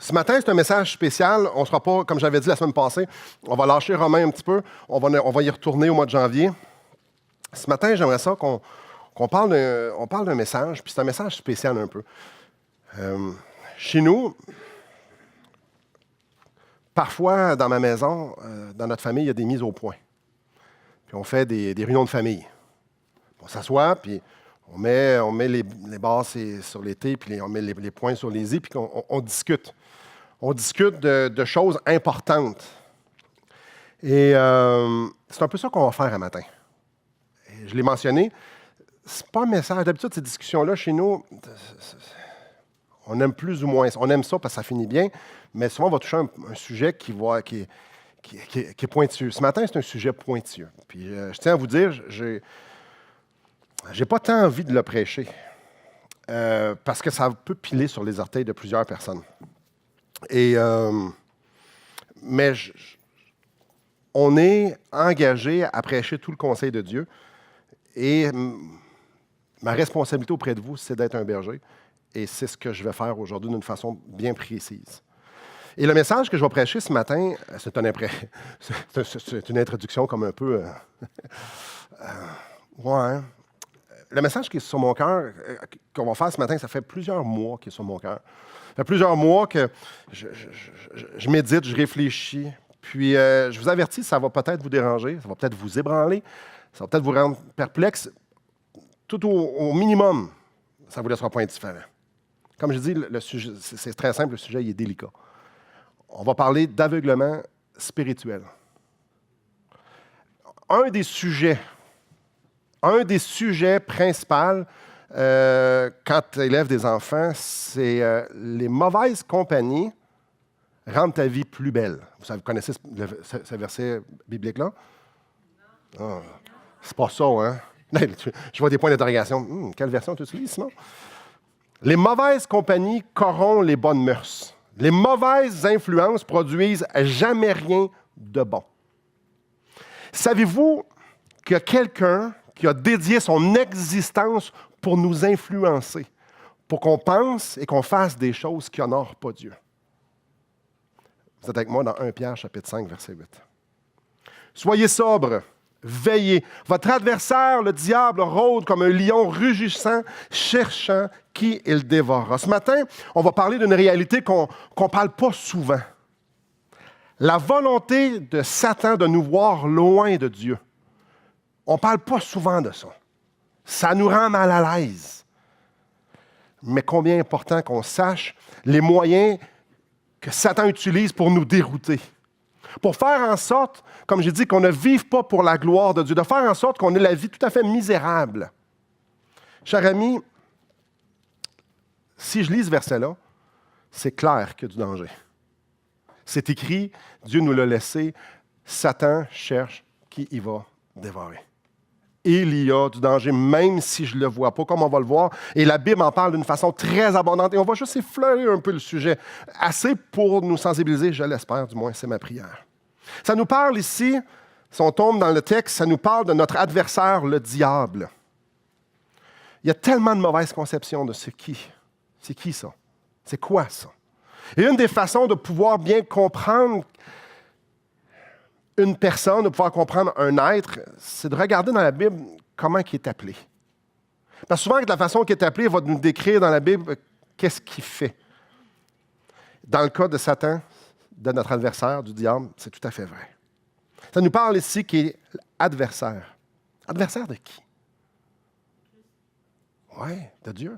Ce matin, c'est un message spécial. On ne sera pas, comme j'avais dit la semaine passée, on va lâcher Romain un petit peu. On va y retourner au mois de janvier. Ce matin, j'aimerais ça qu'on parle d'un message, puis c'est un message spécial un peu. Chez nous, parfois, dans ma maison, dans notre famille, il y a des mises au point. Puis on fait des réunions de famille. On s'assoit, puis on met les basses sur les T, puis on met les points sur les I, puis on discute. On discute de choses importantes. Et c'est un peu ça qu'on va faire un matin. Et je l'ai mentionné, c'est pas un message. D'habitude, ces discussions-là, chez nous, on aime plus ou moins. On aime ça parce que ça finit bien, mais souvent, on va toucher un sujet qui est pointilleux. Ce matin, c'est un sujet pointilleux. Puis je tiens à vous dire, j'ai pas tant envie de le prêcher parce que ça peut piler sur les orteils de plusieurs personnes. Mais on est engagé à prêcher tout le conseil de Dieu et ma responsabilité auprès de vous, c'est d'être un berger et c'est ce que je vais faire aujourd'hui d'une façon bien précise. Et le message que je vais prêcher ce matin, c'est une introduction comme un peu... ouais. Le message qui est sur mon cœur, qu'on va faire ce matin, ça fait plusieurs mois qu'il est sur mon cœur. Ça fait plusieurs mois que je médite, je réfléchis. Puis, je vous avertis, ça va peut-être vous déranger, ça va peut-être vous ébranler, ça va peut-être vous rendre perplexe. Tout au minimum, ça ne vous laissera pas indifférent. Comme je dis, le sujet, c'est très simple, le sujet il est délicat. On va parler d'aveuglement spirituel. Un des sujets principaux quand tu élèves des enfants, c'est les mauvaises compagnies rendent ta vie plus belle. Vous connaissez ce verset biblique-là? Ah, c'est pas ça, hein? Je vois des points d'interrogation. Quelle version tu utilises, sinon? Les mauvaises compagnies corrompent les bonnes mœurs. Les mauvaises influences produisent jamais rien de bon. Savez-vous qu'il y a quelqu'un qui a dédié son existence pour nous influencer, pour qu'on pense et qu'on fasse des choses qui n'honorent pas Dieu? Vous êtes avec moi dans 1 Pierre, chapitre 5, verset 8. Soyez sobres, veillez. Votre adversaire, le diable, rôde comme un lion rugissant, cherchant qui il dévorera. Ce matin, on va parler d'une réalité qu'on ne parle pas souvent. La volonté de Satan de nous voir loin de Dieu. On ne parle pas souvent de ça. Ça nous rend mal à l'aise. Mais combien important qu'on sache les moyens que Satan utilise pour nous dérouter. Pour faire en sorte, comme j'ai dit, qu'on ne vive pas pour la gloire de Dieu, de faire en sorte qu'on ait la vie tout à fait misérable. Cher ami, si je lis ce verset-là, c'est clair qu'il y a du danger. C'est écrit, Dieu nous l'a laissé, Satan cherche qui il va dévorer. Il y a du danger, même si je ne le vois pas, comme on va le voir. Et la Bible en parle d'une façon très abondante. Et on va juste effleurer un peu le sujet, assez pour nous sensibiliser, je l'espère, du moins, c'est ma prière. Ça nous parle ici, si on tombe dans le texte, ça nous parle de notre adversaire, le diable. Il y a tellement de mauvaises conceptions de c'est qui ça? C'est quoi ça? Et une des façons de pouvoir bien comprendre une personne, de pouvoir comprendre un être, c'est de regarder dans la Bible comment il est appelé. Parce que souvent, de la façon qu'il est appelé, il va nous décrire dans la Bible qu'est-ce qu'il fait. Dans le cas de Satan, de notre adversaire, du diable, c'est tout à fait vrai. Ça nous parle ici qui est adversaire. Adversaire de qui? Oui, de Dieu.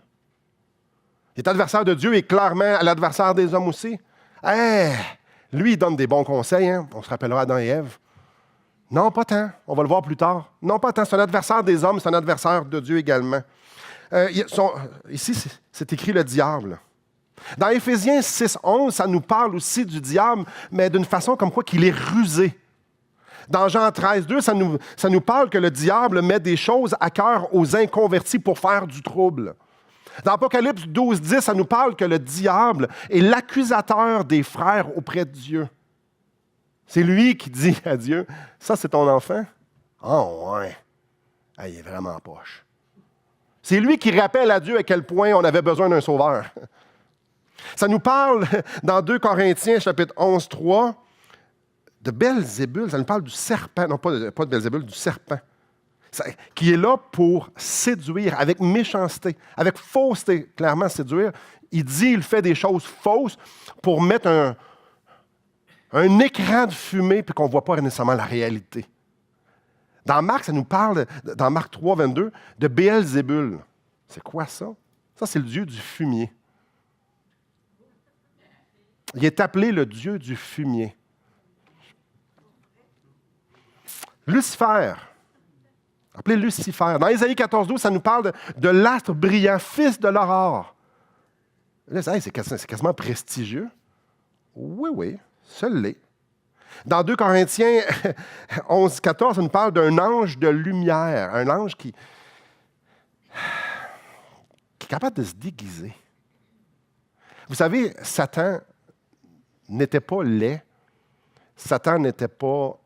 Il est adversaire de Dieu et clairement l'adversaire des hommes aussi. Lui, il donne des bons conseils. Hein? On se rappellera Adam et Ève. Non, pas tant. On va le voir plus tard. Non, pas tant. C'est un adversaire des hommes, c'est un adversaire de Dieu également. Ici, c'est écrit le diable. Dans Éphésiens 6:11, ça nous parle aussi du diable, mais d'une façon comme quoi qu'il est rusé. Dans Jean 13:2, ça nous parle que le diable met des choses à cœur aux inconvertis pour faire du trouble. Dans Apocalypse 12:10, ça nous parle que le diable est l'accusateur des frères auprès de Dieu. C'est lui qui dit à Dieu, « Ça, c'est ton enfant? » « Oh, ouais. Il est vraiment poche. » C'est lui qui rappelle à Dieu à quel point on avait besoin d'un sauveur. Ça nous parle dans 2 Corinthiens, chapitre 11, 3, de Belzébul. Ça nous parle du serpent, non pas de Belzébul, du serpent, qui est là pour séduire avec méchanceté, avec fausseté, clairement séduire. Il dit, il fait des choses fausses pour mettre un écran de fumée puis qu'on ne voit pas nécessairement la réalité. Dans Marc, ça nous parle, dans Marc 3, 22, de Béelzébul. C'est quoi ça? Ça, c'est le dieu du fumier. Il est appelé le dieu du fumier. Lucifer, appelé Lucifer. Dans Ésaïe 14, 12, ça nous parle de l'astre brillant, fils de l'aurore. Là, c'est quasiment prestigieux. Oui, ça l'est. Dans 2 Corinthiens 11, 14, ça nous parle d'un ange de lumière, un ange qui est capable de se déguiser. Vous savez, Satan n'était pas laid. Satan n'était pas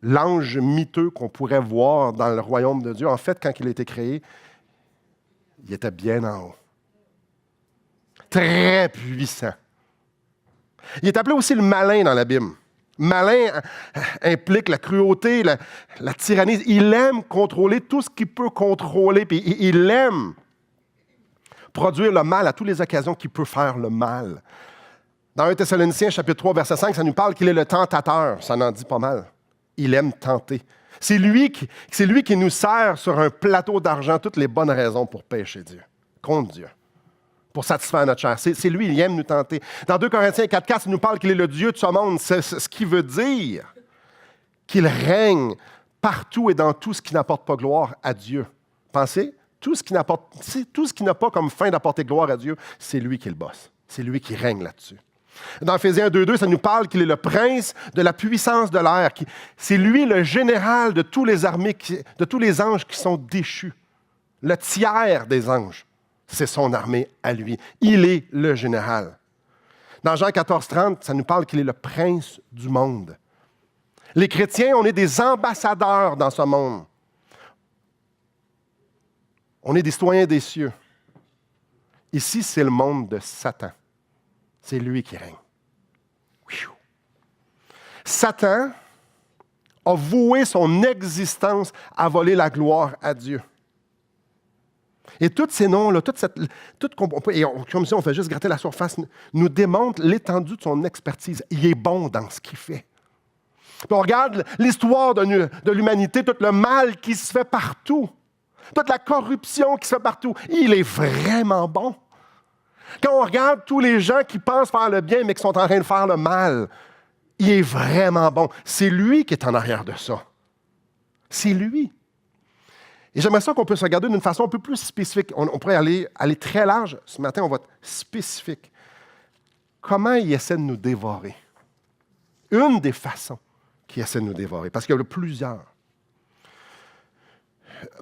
l'ange miteux qu'on pourrait voir dans le royaume de Dieu. En fait, quand il a été créé, il était bien en haut. Très puissant. Il est appelé aussi le malin dans la Bible. Malin implique la cruauté, la tyrannie. Il aime contrôler tout ce qu'il peut contrôler, puis il aime produire le mal à toutes les occasions qu'il peut faire le mal. Dans 1 Thessaloniciens, chapitre 3, verset 5, ça nous parle qu'il est le tentateur. Ça en dit pas mal. Il aime tenter. C'est lui qui nous sert sur un plateau d'argent toutes les bonnes raisons pour pécher Dieu, contre Dieu, pour satisfaire notre chair. C'est lui, il aime nous tenter. Dans 2 Corinthiens 4, ça nous parle qu'il est le Dieu de ce monde. C'est ce qui veut dire qu'il règne partout et dans tout ce qui n'apporte pas gloire à Dieu. Pensez, tout ce qui n'a pas comme fin d'apporter gloire à Dieu, c'est lui qui le bosse. C'est lui qui règne là-dessus. Dans Éphésiens 2, ça nous parle qu'il est le prince de la puissance de l'air. C'est lui le général de tous les armées, de tous les anges qui sont déchus. Le tiers des anges, c'est son armée à lui. Il est le général. Dans Jean 14, 30, ça nous parle qu'il est le prince du monde. Les chrétiens, on est des ambassadeurs dans ce monde. On est des citoyens des cieux. Ici, c'est le monde de Satan. C'est lui qui règne. Satan a voué son existence à voler la gloire à Dieu. Et tous ces noms-là, comme si on fait juste gratter la surface, nous démontrent l'étendue de son expertise. Il est bon dans ce qu'il fait. Puis on regarde l'histoire de l'humanité, tout le mal qui se fait partout, toute la corruption qui se fait partout. Il est vraiment bon. Quand on regarde tous les gens qui pensent faire le bien, mais qui sont en train de faire le mal, il est vraiment bon. C'est lui qui est en arrière de ça. C'est lui. Et j'aimerais ça qu'on puisse regarder d'une façon un peu plus spécifique. On pourrait aller très large. Ce matin, on va être spécifique. Comment il essaie de nous dévorer? Une des façons qu'il essaie de nous dévorer, parce qu'il y en a plusieurs.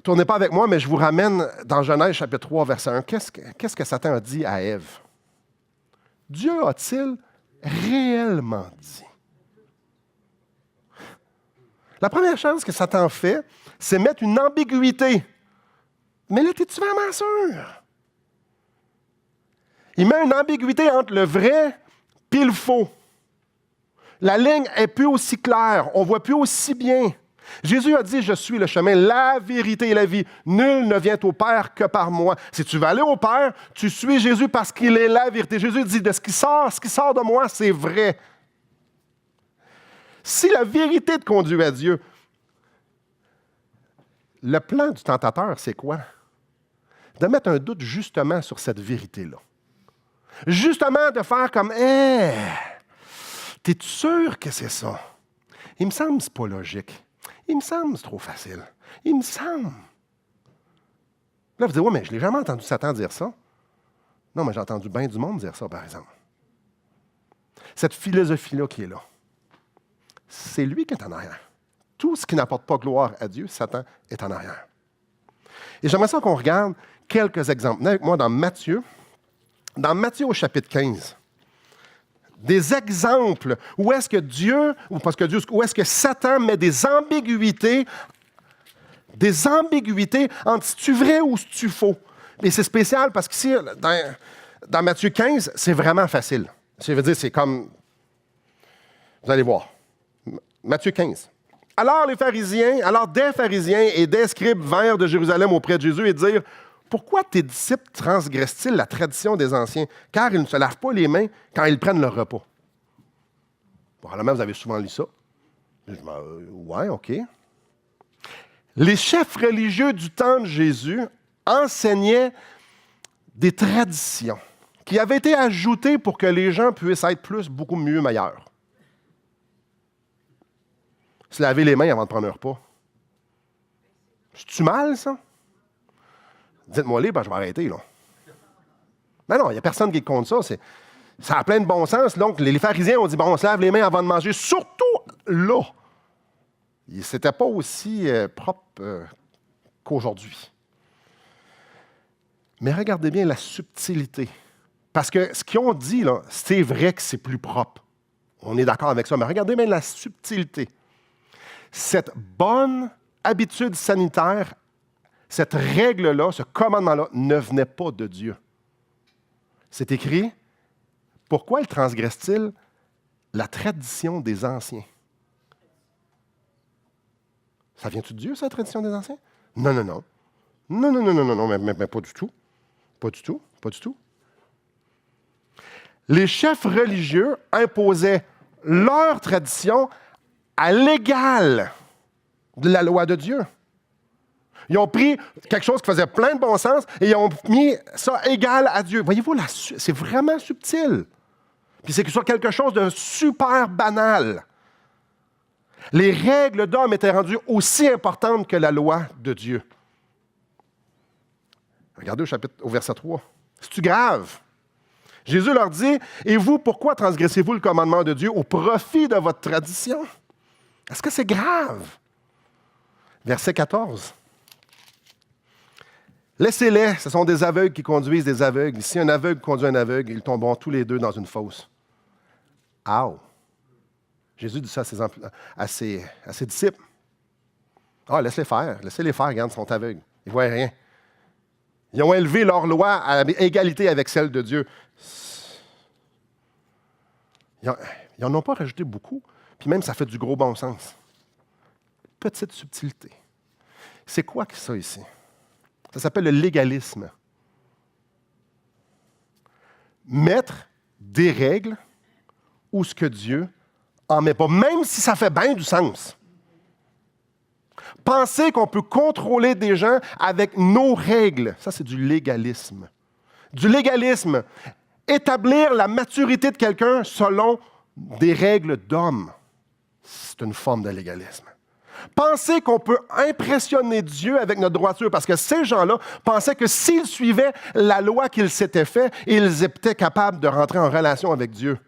Tournez pas avec moi, mais je vous ramène dans Genèse chapitre 3, verset 1. Qu'est-ce que Satan a dit à Ève? Dieu a-t-il réellement dit? La première chose que Satan fait, c'est mettre une ambiguïté. Mais là, es-tu vraiment sûr? Il met une ambiguïté entre le vrai et le faux. La ligne n'est plus aussi claire. On ne voit plus aussi bien. Jésus a dit, je suis le chemin, la vérité et la vie. Nul ne vient au Père que par moi. Si tu veux aller au Père, tu suis Jésus parce qu'il est la vérité. Jésus dit, ce qui sort de moi, c'est vrai. Si la vérité te conduit à Dieu, le plan du tentateur, c'est quoi? De mettre un doute justement sur cette vérité-là. Justement de faire comme, t'es-tu sûr que c'est ça? Il me semble que ce n'est pas logique. Il me semble que c'est trop facile. Il me semble. Là, vous dites, oui, mais je ne l'ai jamais entendu Satan dire ça. Non, mais j'ai entendu bien du monde dire ça, par exemple. Cette philosophie-là qui est là, c'est lui qui est en arrière. Tout ce qui n'apporte pas gloire à Dieu, Satan est en arrière. Et j'aimerais ça qu'on regarde quelques exemples. Venez avec moi dans Matthieu au chapitre 15. Des exemples où est-ce que Satan met des ambiguïtés entre si tu vrai ou si tu faux. Et c'est spécial parce qu'ici, Dans Matthieu 15, c'est vraiment facile. Je veux dire, c'est comme... Vous allez voir. Matthieu 15. Alors des pharisiens et des scribes vinrent de Jérusalem auprès de Jésus et dirent, « Pourquoi tes disciples transgressent-ils la tradition des anciens, car ils ne se lavent pas les mains quand ils prennent leur repas? » Probablement, vous avez souvent lu ça. Ouais, OK. Les chefs religieux du temps de Jésus enseignaient des traditions qui avaient été ajoutées pour que les gens puissent être beaucoup mieux meilleurs. Se laver les mains avant de prendre un repas. C'est-tu mal, ça? Dites-moi les, je vais arrêter, là. Non, il n'y a personne qui compte ça. Ça a plein de bon sens. Donc, les pharisiens ont dit, on se lave les mains avant de manger, surtout là. C'était pas aussi propre qu'aujourd'hui. Mais regardez bien la subtilité. Parce que ce qu'ils ont dit, là, c'est vrai que c'est plus propre. On est d'accord avec ça, mais regardez bien la subtilité. Cette bonne habitude sanitaire, cette règle-là, ce commandement-là, ne venait pas de Dieu. C'est écrit, pourquoi ils transgressent-ils la tradition des anciens? Ça vient-tu de Dieu, ça, la tradition des anciens? Non, mais pas du tout. Pas du tout. Les chefs religieux imposaient leur tradition à l'égal de la loi de Dieu. Ils ont pris quelque chose qui faisait plein de bon sens et ils ont mis ça égal à Dieu. Voyez-vous, c'est vraiment subtil. Puis c'est sur quelque chose de super banal. Les règles d'homme étaient rendues aussi importantes que la loi de Dieu. Regardez au verset 3. C'est-tu grave? Jésus leur dit, « Et vous, pourquoi transgressez-vous le commandement de Dieu au profit de votre tradition? » Est-ce que c'est grave? Verset 14. Laissez-les, ce sont des aveugles qui conduisent des aveugles. Si un aveugle conduit un aveugle, ils tomberont tous les deux dans une fosse. Ow! Jésus dit ça à ses disciples. Ah, laisse-les faire, regarde, ils sont aveugles. Ils ne voient rien. Ils ont élevé leur loi à égalité avec celle de Dieu. Ils n'en ont pas rajouté beaucoup, puis même ça fait du gros bon sens. Petite subtilité. C'est quoi que ça ici? Ça s'appelle le légalisme. Mettre des règles où ce que Dieu en met pas, même si ça fait bien du sens. Penser qu'on peut contrôler des gens avec nos règles, ça c'est du légalisme. Du légalisme, établir la maturité de quelqu'un selon des règles d'homme, c'est une forme de légalisme. Penser qu'on peut impressionner Dieu avec notre droiture, parce que ces gens-là pensaient que s'ils suivaient la loi qu'ils s'étaient fait, ils étaient capables de rentrer en relation avec Dieu.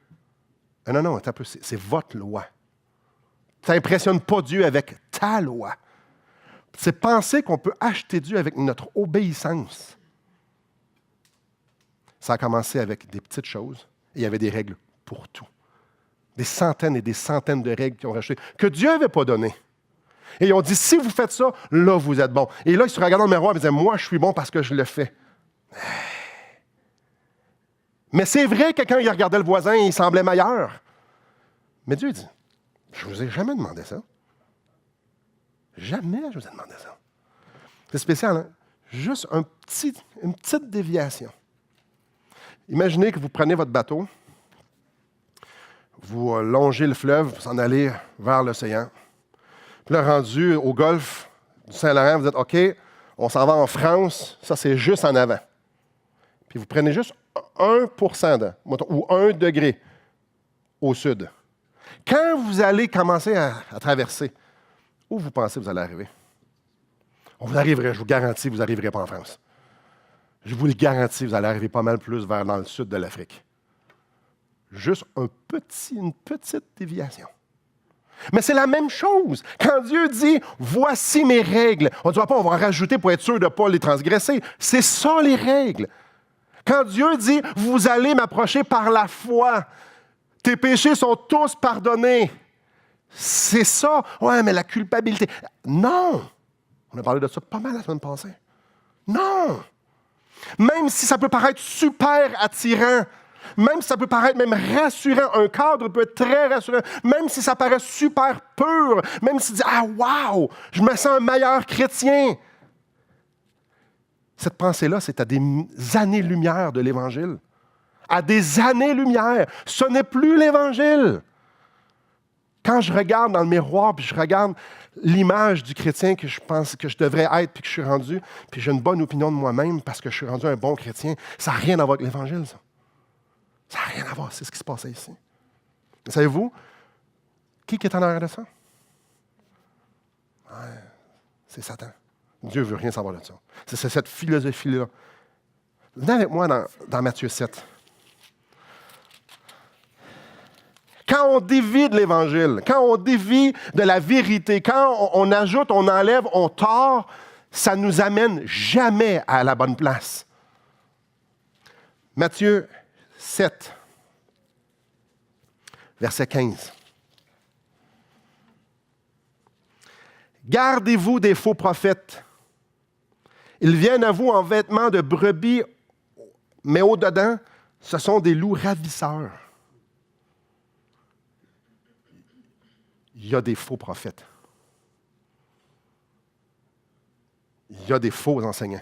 Non, c'est votre loi. Ça n'impressionne pas Dieu avec ta loi. C'est penser qu'on peut acheter Dieu avec notre obéissance. Ça a commencé avec des petites choses, et il y avait des règles pour tout. Des centaines et des centaines de règles qui ont racheté, que Dieu n'avait pas données. Et ils ont dit, si vous faites ça, là, vous êtes bon. Et là, ils se regardaient dans le miroir et disaient, moi, je suis bon parce que je le fais. Mais c'est vrai que quand il regardait le voisin, il semblait meilleur. Mais Dieu dit, je ne vous ai jamais demandé ça. Jamais je vous ai demandé ça. C'est spécial, hein? Juste une petite déviation. Imaginez que vous prenez votre bateau, vous longez le fleuve, vous s'en allez vers l'océan. Puis là, rendu au golfe du Saint-Laurent, vous dites, OK, on s'en va en France, ça c'est juste en avant. Puis vous prenez juste 1% ou 1 degré au sud. Quand vous allez commencer à traverser, où vous pensez que vous allez arriver? Vous arriverez, je vous garantis, vous n'arriverez pas en France. Je vous le garantis, vous allez arriver pas mal plus dans le sud de l'Afrique. Juste une petite déviation. Mais c'est la même chose. Quand Dieu dit « Voici mes règles », on ne dit pas « On va en rajouter pour être sûr de ne pas les transgresser ». C'est ça les règles. Quand Dieu dit « Vous allez m'approcher par la foi », tes péchés sont tous pardonnés. C'est ça. Ouais, mais la culpabilité. Non. On a parlé de ça pas mal la semaine passée. Non. Même si ça peut paraître super attirant, même si ça peut paraître même rassurant, un cadre peut être très rassurant, même si ça paraît super pur, même si tu dis « Ah, wow, je me sens un meilleur chrétien », cette pensée-là, c'est à des années-lumière de l'Évangile. À des années-lumière. Ce n'est plus l'Évangile. Quand je regarde dans le miroir, puis je regarde l'image du chrétien que je pense que je devrais être, puis que je suis rendu, puis j'ai une bonne opinion de moi-même parce que je suis rendu un bon chrétien, ça n'a rien à voir avec l'Évangile, ça. Ça n'a rien à voir, c'est ce qui se passait ici. Mais savez-vous, qui est en arrière de ça? Ouais, c'est Satan. Dieu ne veut rien savoir de ça. C'est cette philosophie-là. Venez avec moi dans Matthieu 7. Quand on dévie de l'Évangile, quand on dévie de la vérité, quand on ajoute, on enlève, on tord, ça ne nous amène jamais à la bonne place. Matthieu 7, verset 15. Gardez-vous des faux prophètes. Ils viennent à vous en vêtements de brebis, mais au-dedans, ce sont des loups ravisseurs. Il y a des faux prophètes. Il y a des faux enseignants.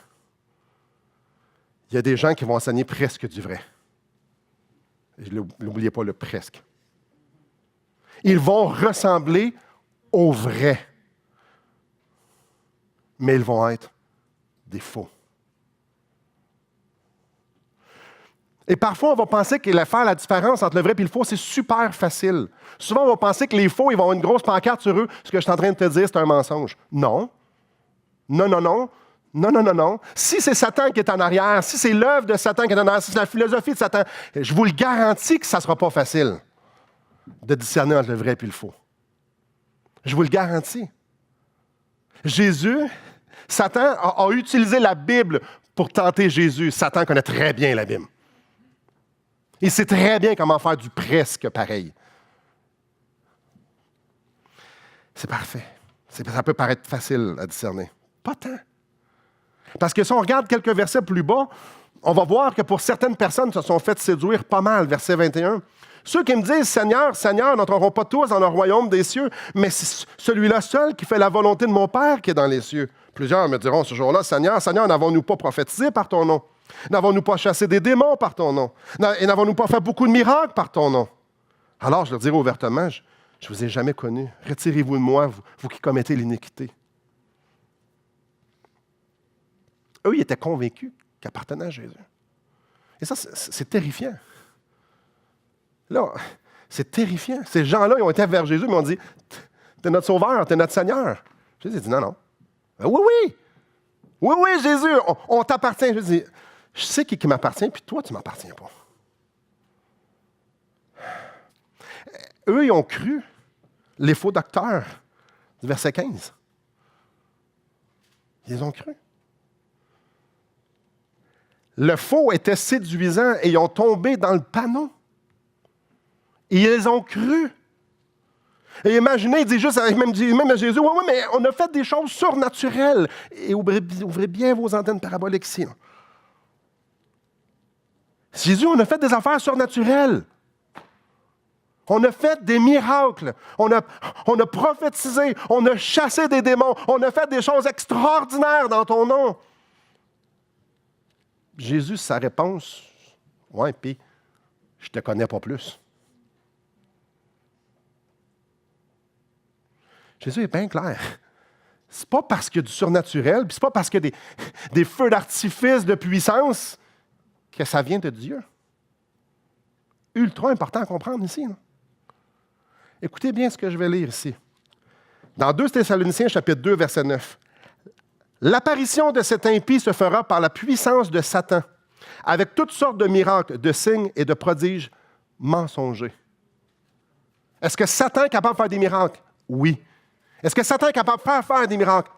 Il y a des gens qui vont enseigner presque du vrai. N'oubliez pas le presque. Ils vont ressembler au vrai, mais ils vont être des faux. Et parfois, on va penser que faire la différence entre le vrai et le faux, c'est super facile. Souvent, on va penser que les faux, ils vont avoir une grosse pancarte sur eux. Ce que je suis en train de te dire, c'est un mensonge. Non. Non, non, non. Non, non, non, non. Si c'est Satan qui est en arrière, si c'est l'œuvre de Satan qui est en arrière, si c'est la philosophie de Satan, je vous le garantis que ça ne sera pas facile de discerner entre le vrai et le faux. Je vous le garantis. Satan a utilisé la Bible pour tenter Jésus. Satan connaît très bien la Bible. Il sait très bien comment faire du presque pareil. C'est parfait. Ça peut paraître facile à discerner. Pas tant. Parce que si on regarde quelques versets plus bas, on va voir que pour certaines personnes, se sont fait séduire pas mal, verset 21. Ceux qui me disent « Seigneur, Seigneur, n'entreront pas tous dans le royaume des cieux, mais c'est celui-là seul qui fait la volonté de mon Père qui est dans les cieux. » Plusieurs me diront ce jour-là « Seigneur, Seigneur, n'avons-nous pas prophétisé par ton nom? N'avons-nous pas chassé des démons par ton nom? Et n'avons-nous pas fait beaucoup de miracles par ton nom? » Alors je leur dirai ouvertement, je ne vous ai jamais connu. Retirez-vous de moi, vous qui commettez l'iniquité. Eux, ils étaient convaincus qu'ils appartenaient à Jésus. Et ça, c'est terrifiant. Là, c'est terrifiant. Ces gens-là, ils ont été vers Jésus, mais ils ont dit, « T'es notre sauveur, t'es notre Seigneur. » Jésus a dit, « Non, non. » Oui, oui. Oui, oui, Jésus, on t'appartient. Je dis, je sais qui m'appartient, puis toi, tu ne m'appartiens pas. Eux, ils ont cru les faux docteurs du verset 15. Ils ont cru. Le faux était séduisant et ils ont tombé dans le panneau. Et ils ont cru. Et imaginez, il dit juste, même à Jésus, oui, mais on a fait des choses surnaturelles. Et ouvrez bien vos antennes paraboliques ici. Là. Jésus, on a fait des affaires surnaturelles. On a fait des miracles. On a prophétisé. On a chassé des démons. On a fait des choses extraordinaires dans ton nom. Jésus, sa réponse, ouais, puis je ne te connais pas plus. Jésus est bien clair. C'est pas parce qu'il y a du surnaturel, puis c'est pas parce qu'il y a des feux d'artifice de puissance que ça vient de Dieu. Ultra important à comprendre ici. Là. Écoutez bien ce que je vais lire ici. Dans 2 Thessaloniciens, chapitre 2, verset 9. L'apparition de cet impie se fera par la puissance de Satan, avec toutes sortes de miracles, de signes et de prodiges mensongers. Est-ce que Satan est capable de faire des miracles? Oui. Est-ce que Satan est capable de faire des miracles?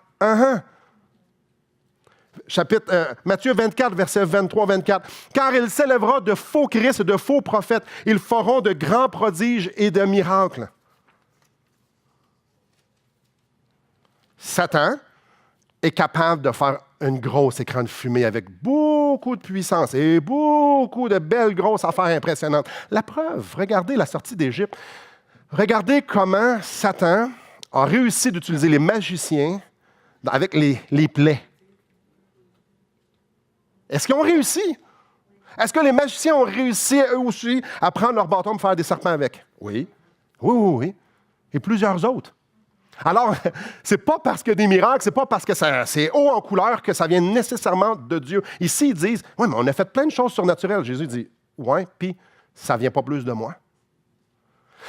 Matthieu 24, verset 23-24. « Car il s'élèvera de faux Christ et de faux prophètes. Ils feront de grands prodiges et de miracles. » Satan, est capable de faire un gros écran de fumée avec beaucoup de puissance et beaucoup de belles grosses affaires impressionnantes. La preuve, regardez la sortie d'Égypte. Regardez comment Satan a réussi d'utiliser les magiciens avec les plaies. Est-ce qu'ils ont réussi? Est-ce que les magiciens ont réussi, eux aussi, à prendre leur bâton pour faire des serpents avec? Oui. Oui, oui, oui. Et plusieurs autres. Alors, c'est pas parce que des miracles, c'est pas parce que c'est haut en couleur que ça vient nécessairement de Dieu. Ici, ils disent, oui, mais on a fait plein de choses surnaturelles. Jésus dit, oui, puis ça vient pas plus de moi.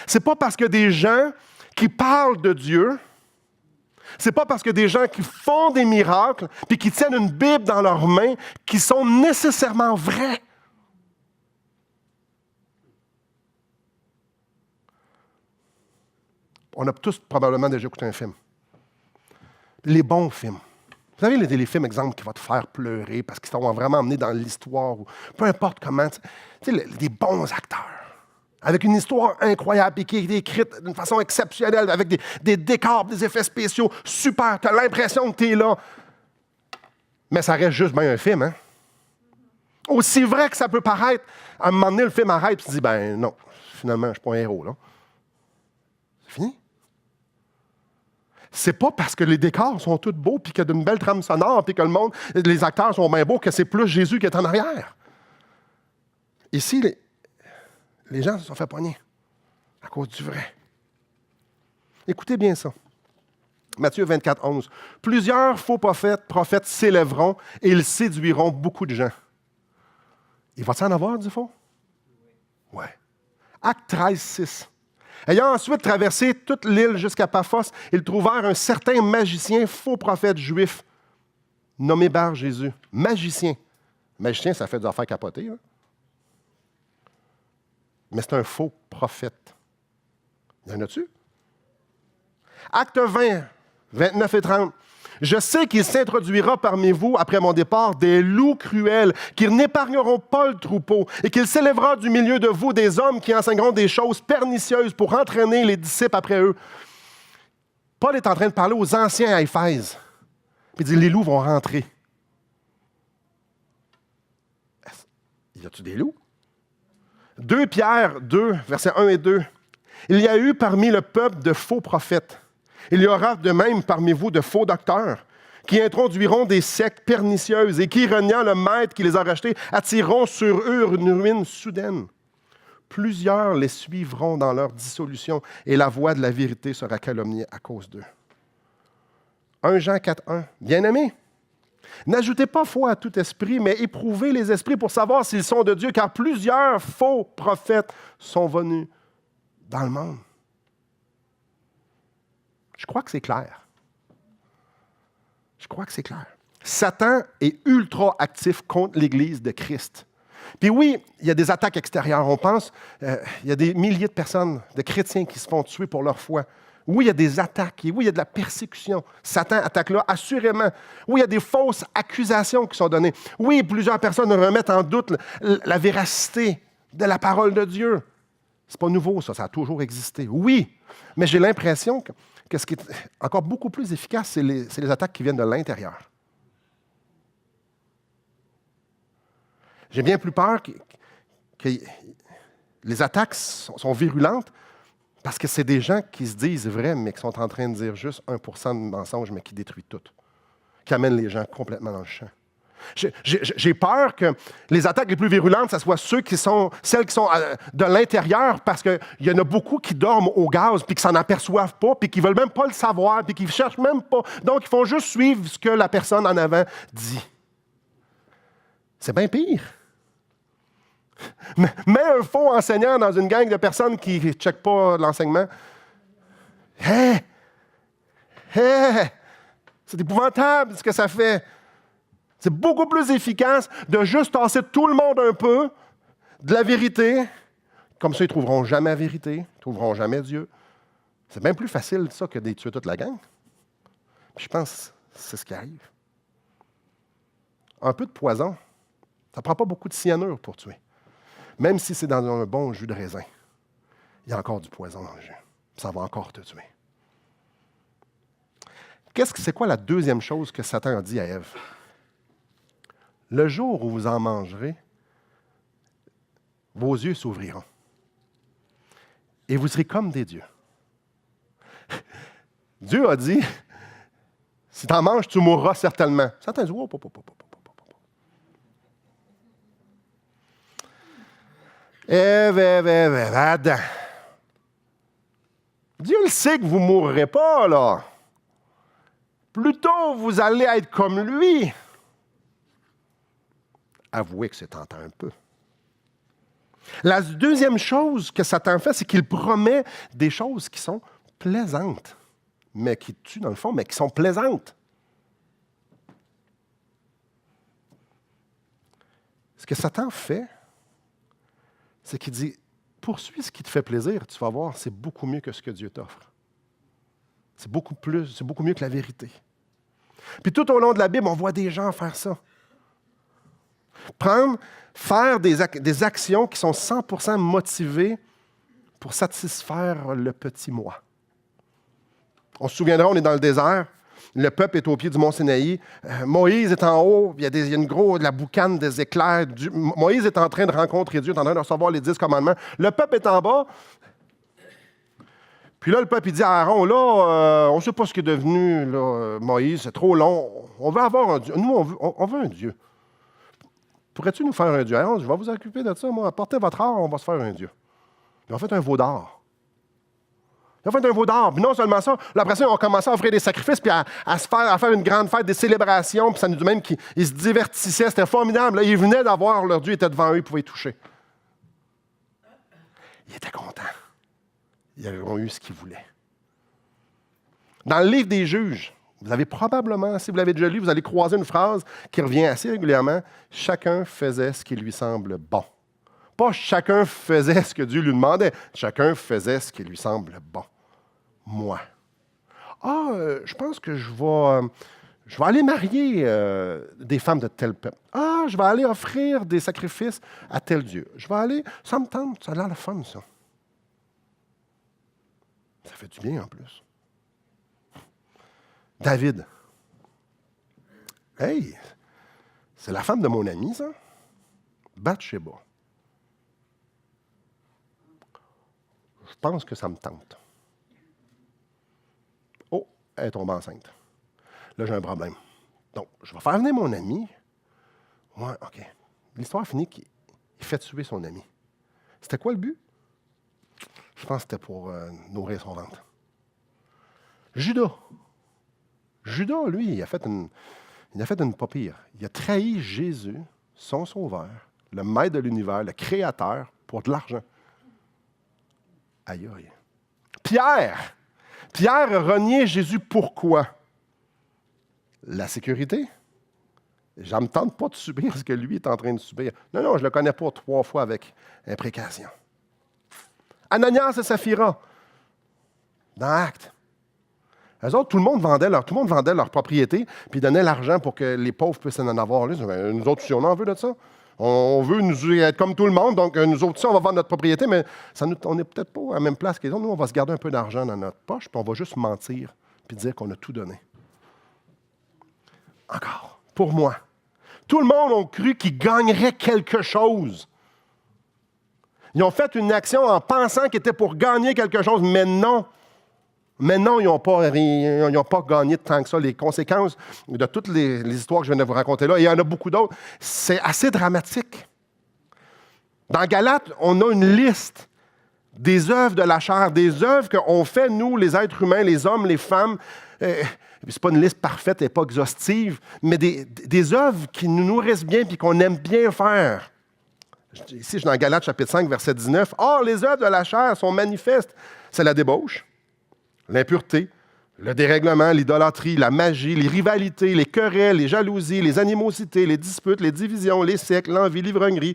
C'est pas parce que des gens qui parlent de Dieu, c'est pas parce que des gens qui font des miracles puis qui tiennent une Bible dans leurs mains qui sont nécessairement vrais. On a tous probablement déjà écouté un film. Les bons films. Vous savez, les films, exemple, qui vont te faire pleurer parce qu'ils t'ont vraiment emmené dans l'histoire, ou peu importe comment. Tu sais, des bons acteurs, avec une histoire incroyable et qui est écrite d'une façon exceptionnelle, avec des décors, des effets spéciaux super. Tu as l'impression que tu es là. Mais ça reste juste bien un film, hein? Aussi vrai que ça peut paraître, à un moment donné, le film arrête et tu te dis, ben non, finalement, je ne suis pas un héros, là. C'est fini. C'est pas parce que les décors sont tous beaux puis qu'il y a d'une belle trame sonore puis que les acteurs sont bien beaux que c'est plus Jésus qui est en arrière. Ici, les gens se sont fait pogner à cause du vrai. Écoutez bien ça. Matthieu 24, 11. Plusieurs faux prophètes s'élèveront et ils séduiront beaucoup de gens. Il va-t-il en avoir du faux? Oui. Acte 13, 6. Ayant ensuite traversé toute l'île jusqu'à Paphos, ils trouvèrent un certain magicien, faux prophète juif, nommé Bar-Jésus. Magicien. Magicien, ça fait des affaires capotées. Hein? Mais c'est un faux prophète. Il y en a-tu? Acte 20, 29 et 30. Je sais qu'il s'introduira parmi vous, après mon départ, des loups cruels, qui n'épargneront pas le troupeau, et qu'il s'élèvera du milieu de vous des hommes qui enseigneront des choses pernicieuses pour entraîner les disciples après eux. Paul est en train de parler aux anciens à Éphèse. Puis il dit, les loups vont rentrer. Y a-tu des loups? 2 Pierre 2, versets 1 et 2. Il y a eu parmi le peuple de faux prophètes. Il y aura de même parmi vous de faux docteurs qui introduiront des sectes pernicieuses et qui, reniant le maître qui les a rachetés, attireront sur eux une ruine soudaine. Plusieurs les suivront dans leur dissolution et la voix de la vérité sera calomniée à cause d'eux. 1 Jean 4, 1. Bien-aimés, n'ajoutez pas foi à tout esprit, mais éprouvez les esprits pour savoir s'ils sont de Dieu, car plusieurs faux prophètes sont venus dans le monde. Je crois que c'est clair. Je crois que c'est clair. Satan est ultra actif contre l'Église de Christ. Puis oui, il y a des attaques extérieures. On pense, il y a des milliers de personnes, de chrétiens qui se font tuer pour leur foi. Oui, il y a des attaques. Et oui, il y a de la persécution. Satan attaque là, assurément. Oui, il y a des fausses accusations qui sont données. Oui, plusieurs personnes remettent en doute la véracité de la parole de Dieu. C'est pas nouveau, ça a toujours existé. Oui, mais j'ai l'impression que ce qui est encore beaucoup plus efficace, c'est les attaques qui viennent de l'intérieur. J'ai bien plus peur que les attaques sont virulentes parce que c'est des gens qui se disent vrais, mais qui sont en train de dire juste 1% de mensonges, mais qui détruisent tout, qui amènent les gens complètement dans le champ. J'ai peur que les attaques les plus virulentes, ce soit celles qui sont de l'intérieur, parce qu'il y en a beaucoup qui dorment au gaz, puis qui s'en aperçoivent pas, puis qui ne veulent même pas le savoir, puis qui ne cherchent même pas. Donc, ils font juste suivre ce que la personne en avant dit. C'est bien pire. Mets un faux enseignant dans une gang de personnes qui ne checkent pas l'enseignement. C'est épouvantable ce que ça fait. C'est beaucoup plus efficace de juste tasser tout le monde un peu de la vérité. Comme ça, ils ne trouveront jamais la vérité, ils ne trouveront jamais Dieu. C'est bien plus facile, ça, que de tuer toute la gang. Puis je pense que c'est ce qui arrive. Un peu de poison, ça ne prend pas beaucoup de cyanure pour tuer. Même si c'est dans un bon jus de raisin, il y a encore du poison dans le jus. Ça va encore te tuer. C'est quoi la deuxième chose que Satan a dit à Ève? Le jour où vous en mangerez, vos yeux s'ouvriront. Et vous serez comme des dieux. Dieu a dit, si tu en manges, tu mourras certainement. Satan dit, Ève, Adam. Dieu le sait que vous ne mourrez pas, là. Plutôt, vous allez être comme lui. Avouez que c'est tentant un peu. La deuxième chose que Satan fait, c'est qu'il promet des choses qui sont plaisantes, mais qui tuent dans le fond, mais qui sont plaisantes. Ce que Satan fait, c'est qu'il dit, poursuis ce qui te fait plaisir, tu vas voir, c'est beaucoup mieux que ce que Dieu t'offre. C'est beaucoup mieux que la vérité. Puis tout au long de la Bible, on voit des gens faire ça. Faire des actions qui sont 100% motivées pour satisfaire le petit moi. On se souviendra, on est dans le désert, le peuple est au pied du mont Sinaï, Moïse est en haut, il y a de la boucane, des éclairs, Moïse est en train de rencontrer Dieu, est en train de recevoir les 10 commandements, le peuple est en bas, puis là le peuple il dit à Aaron, là, on ne sait pas ce qui est devenu là, Moïse, c'est trop long, on veut avoir un Dieu, nous on veut un Dieu. Pourrais-tu nous faire un Dieu? Je vais vous occuper de ça, moi. Apportez votre art, on va se faire un Dieu. Ils ont fait un veau d'or. Puis non seulement ça, là, après ça, ils ont commencé à offrir des sacrifices, puis à faire une grande fête, des célébrations, puis ça nous dit même qu'ils se divertissaient. C'était formidable. Là, ils venaient d'avoir leur Dieu, était devant eux, ils pouvaient y toucher. Ils étaient contents. Ils ont eu ce qu'ils voulaient. Dans le livre des Juges, vous avez probablement, si vous l'avez déjà lu, vous allez croiser une phrase qui revient assez régulièrement. « Chacun faisait ce qui lui semble bon. » Pas « chacun faisait ce que Dieu lui demandait. » Chacun faisait ce qui lui semble bon. Moi. Je pense que je vais aller marier des femmes de tel peuple. Je vais aller offrir des sacrifices à tel Dieu. Je vais aller, ça me tente, ça a l'air le fun, ça. Ça fait du bien en plus. David. Hey, c'est la femme de mon ami, ça? Bathsheba. Je pense que ça me tente. Oh, elle est tombée enceinte. Là, j'ai un problème. Donc, je vais faire venir mon ami. Ouais, OK. L'histoire finit qu'il fait tuer son ami. C'était quoi le but? Je pense que c'était pour nourrir son ventre. Judas, lui, il a fait une pas pire. Il a trahi Jésus, son sauveur, le maître de l'univers, le créateur, pour de l'argent. Aïe, aïe. Pierre a renié Jésus pourquoi? La sécurité. Je ne me tente pas de subir ce que lui est en train de subir. Non, je ne le connais pas 3 fois avec imprécation. Ananias et Saphira, dans Actes. Eux autres, tout le monde vendait leur propriété, puis donnait l'argent pour que les pauvres puissent en avoir. Là, nous autres, si on en veut de ça. On veut nous être comme tout le monde, donc nous autres, on va vendre notre propriété, mais on n'est peut-être pas à la même place que les autres. Nous, on va se garder un peu d'argent dans notre poche, puis on va juste mentir, puis dire qu'on a tout donné. Encore, pour moi. Tout le monde a cru qu'ils gagneraient quelque chose. Ils ont fait une action en pensant qu'ils étaient pour gagner quelque chose, mais non. Mais non, ils n'ont pas gagné tant que ça. Les conséquences de toutes les histoires que je viens de vous raconter là, et il y en a beaucoup d'autres, c'est assez dramatique. Dans Galates, on a une liste des œuvres de la chair, des œuvres qu'on fait, nous, les êtres humains, les hommes, les femmes. Ce n'est pas une liste parfaite et pas exhaustive, mais des œuvres qui nous nourrissent bien et qu'on aime bien faire. Ici, je suis dans Galates, chapitre 5, verset 19. « Or, les œuvres de la chair sont manifestes. » C'est la débauche, l'impureté, le dérèglement, l'idolâtrie, la magie, les rivalités, les querelles, les jalousies, les animosités, les disputes, les divisions, les siècles, l'envie, l'ivrognerie,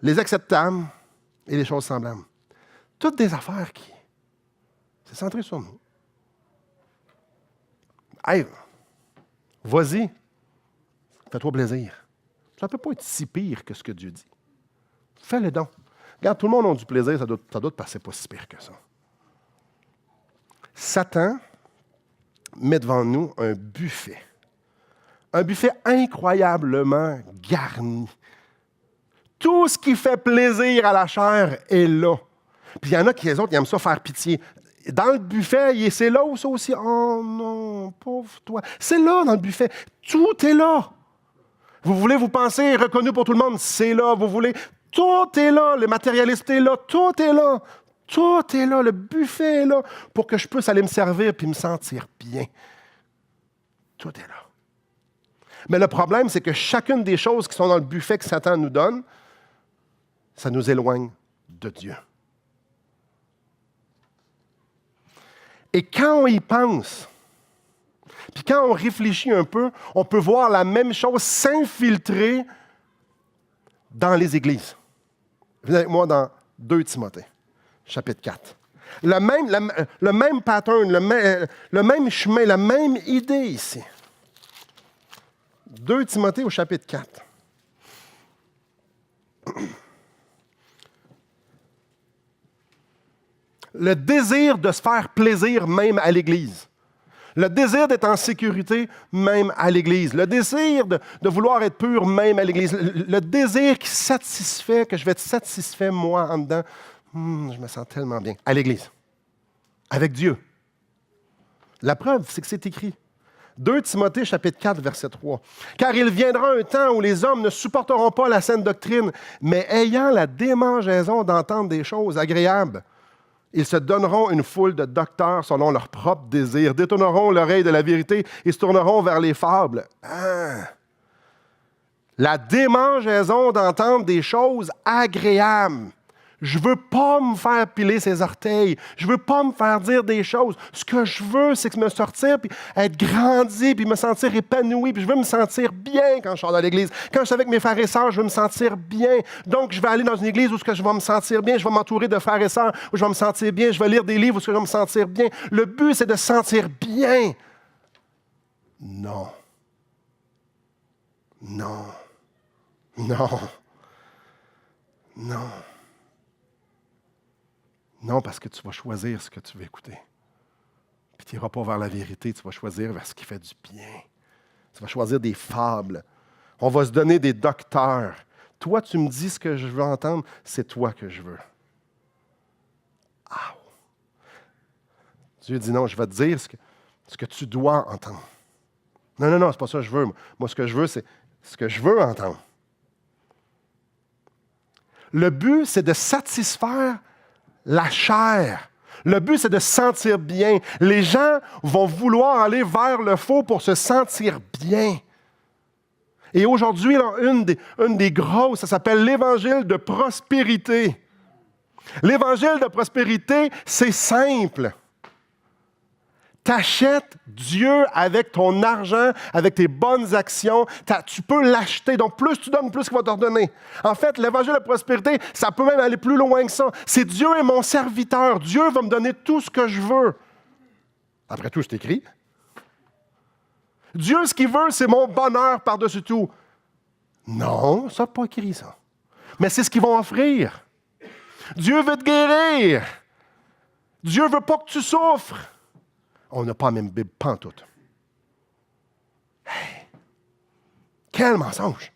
les acceptables et les choses semblables. Toutes des affaires qui... C'est centré sur nous. Hey, vas-y, fais-toi plaisir. Ça ne peut pas être si pire que ce que Dieu dit. Fais-le donc. Regarde, tout le monde a du plaisir, ça doit te passer pas si pire que ça. Satan met devant nous un buffet. Un buffet incroyablement garni. Tout ce qui fait plaisir à la chair est là. Puis il y en a qui, les autres, ils aiment ça faire pitié. Dans le buffet, c'est là ou ça aussi? Oh non, pauvre toi. C'est là dans le buffet. Tout est là. Vous voulez vous penser reconnu pour tout le monde? C'est là. Vous voulez... Tout est là. Le matérialiste est là. Tout est là. Tout est là. Le buffet est là pour que je puisse aller me servir puis me sentir bien. Tout est là. Mais le problème, c'est que chacune des choses qui sont dans le buffet que Satan nous donne, ça nous éloigne de Dieu. Et quand on y pense, puis quand on réfléchit un peu, on peut voir la même chose s'infiltrer dans les églises. Venez avec moi dans 2 Timothée, chapitre 4. Le même pattern, le même chemin, la même idée ici. 2 Timothée au chapitre 4. Le désir de se faire plaisir même à l'Église. Le désir d'être en sécurité même à l'Église. Le désir de vouloir être pur même à l'Église. Le désir qui satisfait, que je vais être satisfait moi en dedans. Je me sens tellement bien. À l'Église. Avec Dieu. La preuve, c'est que c'est écrit. 2 Timothée, chapitre 4, verset 3. « Car il viendra un temps où les hommes ne supporteront pas la saine doctrine, mais ayant la démangeaison d'entendre des choses agréables, ils se donneront une foule de docteurs selon leurs propres désirs, détourneront l'oreille de la vérité et se tourneront vers les fables. » La démangeaison d'entendre des choses agréables. Je ne veux pas me faire piler ses orteils. Je ne veux pas me faire dire des choses. Ce que je veux, c'est que me sortir, puis être grandi, puis me sentir épanoui, puis je veux me sentir bien quand je sors de l'église. Quand je suis avec mes frères et sœurs, je veux me sentir bien. Donc, je vais aller dans une église où je vais me sentir bien. Je vais m'entourer de frères et sœurs où je vais me sentir bien. Je vais lire des livres où je vais me sentir bien. Le but, c'est de se sentir bien. Non. Non. Non. Non. Non, parce que tu vas choisir ce que tu veux écouter. Puis tu n'iras pas vers la vérité, tu vas choisir vers ce qui fait du bien. Tu vas choisir des fables. On va se donner des docteurs. Toi, tu me dis ce que je veux entendre, c'est toi que je veux. Ah! Dieu dit non, je vais te dire ce que tu dois entendre. Non, c'est pas ça que je veux. Moi, ce que je veux, c'est ce que je veux entendre. Le but, c'est de satisfaire la chair. Le but, c'est de se sentir bien. Les gens vont vouloir aller vers le faux pour se sentir bien. Et aujourd'hui, là, une des grosses, ça s'appelle l'évangile de prospérité. L'évangile de prospérité, c'est simple. T'achètes Dieu avec ton argent, avec tes bonnes actions. Tu peux l'acheter. Donc, plus tu donnes, plus il va te redonner. En fait, l'évangile de prospérité, ça peut même aller plus loin que ça. C'est Dieu est mon serviteur. Dieu va me donner tout ce que je veux. Après tout, c'est écrit. Dieu, ce qu'il veut, c'est mon bonheur par-dessus tout. Non, ça n'a pas écrit ça. Mais c'est ce qu'ils vont offrir. Dieu veut te guérir. Dieu ne veut pas que tu souffres. On n'a pas la même Bible, pantoute. Hey! Quel mensonge!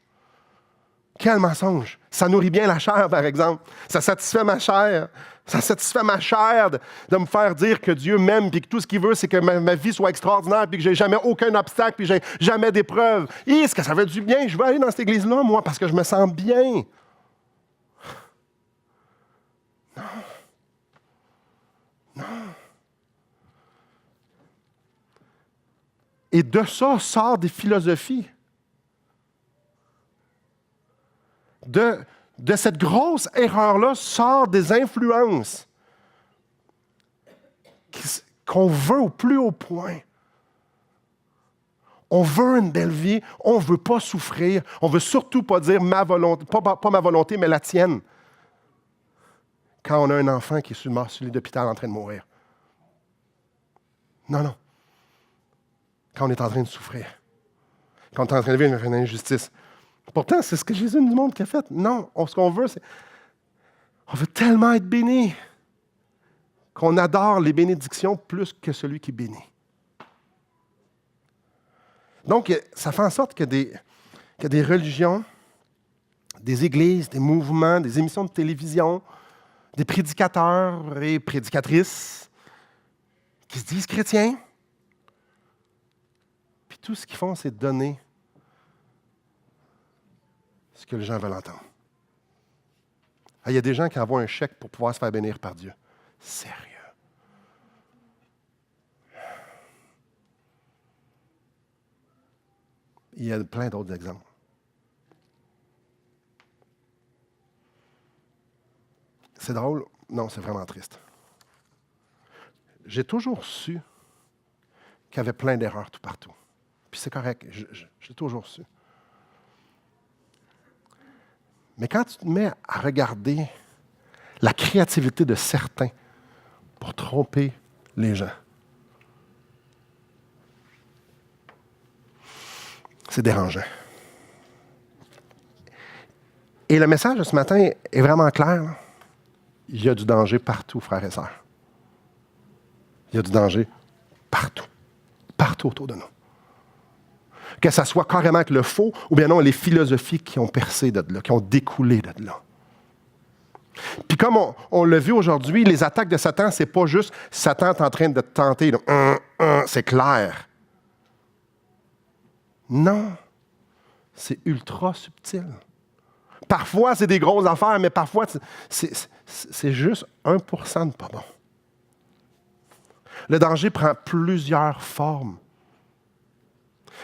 Quel mensonge! Ça nourrit bien la chair, par exemple. Ça satisfait ma chair. Ça satisfait ma chair de me faire dire que Dieu m'aime et que tout ce qu'il veut, c'est que ma vie soit extraordinaire puis que j'ai jamais aucun obstacle puis que j'ai jamais d'épreuve. Est-ce que ça fait du bien? Je veux aller dans cette église-là, moi, parce que je me sens bien. Non. Non. Et de ça sort des philosophies. De cette grosse erreur-là sort des influences qu'on veut au plus haut point. On veut une belle vie, on ne veut pas souffrir, on ne veut surtout pas dire ma volonté, pas ma volonté, mais la tienne. Quand on a un enfant qui est sur le lit d'hôpital en train de mourir. Non. Quand on est en train de souffrir. Quand on est en train de vivre une injustice. Pourtant, c'est ce que Jésus nous montre qu'il a fait. Non, ce qu'on veut, c'est... On veut tellement être béni qu'on adore les bénédictions plus que celui qui bénit. Donc, ça fait en sorte qu'il y a des religions, des églises, des mouvements, des émissions de télévision, des prédicateurs et prédicatrices qui se disent chrétiens. Puis tout ce qu'ils font, c'est donner ce que les gens veulent entendre. Il y a des gens qui envoient un chèque pour pouvoir se faire bénir par Dieu. Sérieux. Il y a plein d'autres exemples. C'est drôle? Non, c'est vraiment triste. J'ai toujours su qu'il y avait plein d'erreurs tout partout. Puis c'est correct, j'ai toujours su. Mais quand tu te mets à regarder la créativité de certains pour tromper les gens, c'est dérangeant. Et le message de ce matin est vraiment clair. Là. Il y a du danger partout, frères et sœurs. Il y a du danger partout. Partout autour de nous. Que ça soit carrément avec le faux, ou bien non, les philosophies qui ont percé de là, qui ont découlé de là. Puis comme on l'a vu aujourd'hui, les attaques de Satan, c'est pas juste Satan est en train de te tenter, c'est clair. Non, c'est ultra subtil. Parfois, c'est des grosses affaires, mais parfois, c'est juste 1% de pas bon. Le danger prend plusieurs formes.